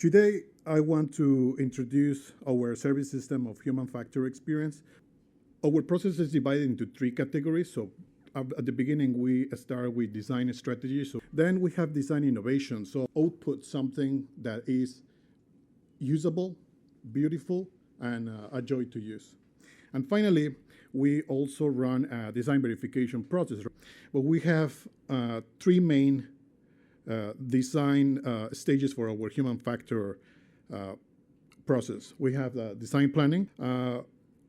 Today, I want to introduce our service system of human factor experience. Our process is divided into three categories. So at the beginning, we start with design strategy. So then we have design innovation. So output something that is usable, beautiful, and a joy to use. And finally, we also run a design verification process. But we have three main design stages for our human factor process. We have the design planning.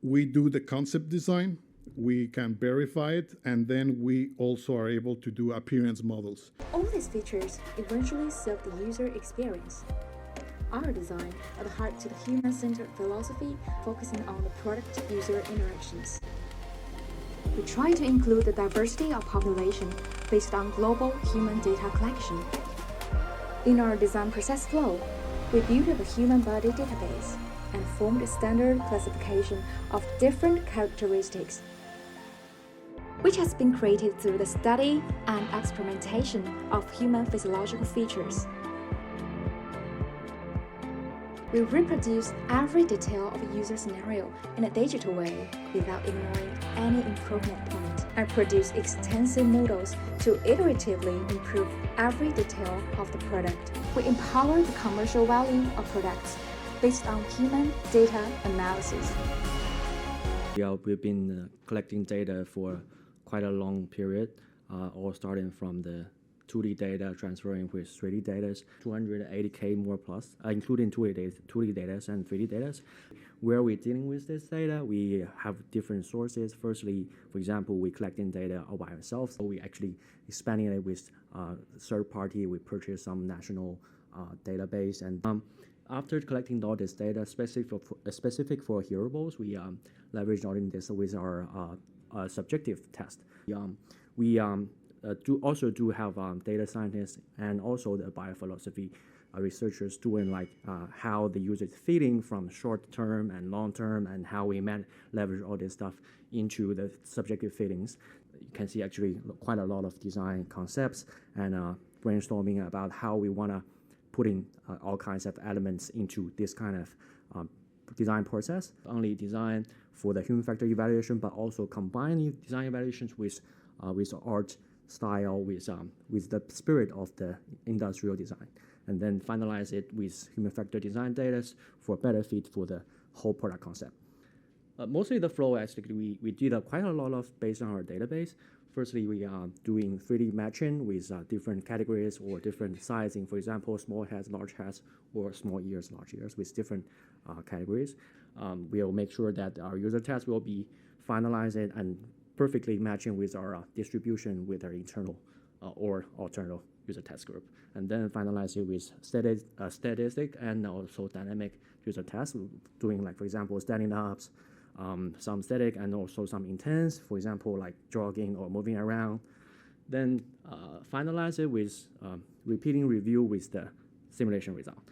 We do the concept design. We can verify it, and then we also are able to do appearance models. All these features eventually serve the user experience. Our design adheres to the human-centered philosophy, focusing on the product-user interactions. We try to include the diversity of population based on global human data collection. In our design process flow, we built a human body database and formed a standard classification of different characteristics, which has been created through the study and experimentation of human physiological features. We reproduce every detail of a user scenario in a digital way without ignoring any improvement point, and produce extensive models to iteratively improve every detail of the product. We empower the commercial value of products based on human data analysis. We've been collecting data for quite a long period, all starting from the 2D data transferring with 3D data, 280K more plus, including 2D data and 3D data. Where we're dealing with this data, we have different sources. Firstly, for example, we're collecting data all by ourselves. So we actually expanding it with third party. We purchase some national database, and after collecting all this data specific for Hearables, we leverage all in this with our subjective test. We do have data scientists and also the biophilosophy researchers doing like how the user is feeling from short term and long term, and how we leverage all this stuff into the subjective feelings. You can see actually quite a lot of design concepts and brainstorming about how we want to put in all kinds of elements into this kind of design process. Only design for the human factor evaluation, but also combining design evaluations with art style, with the spirit of the industrial design, and then finalize it with human factor design data for better fit for the whole product concept. Mostly the flow actually we did quite a lot of based on our database. Firstly, we are doing 3D matching with different categories or different sizing. For example, small heads, large heads, or small ears, large ears with different categories. We'll make sure that our user test will be finalized and perfectly matching with our distribution with our internal or alternative user test group. And then finalize it with statistic and also dynamic user tests, doing like, for example, standing ups, some static and also some intense, for example, like jogging or moving around. Then finalize it with repeating review with the simulation result.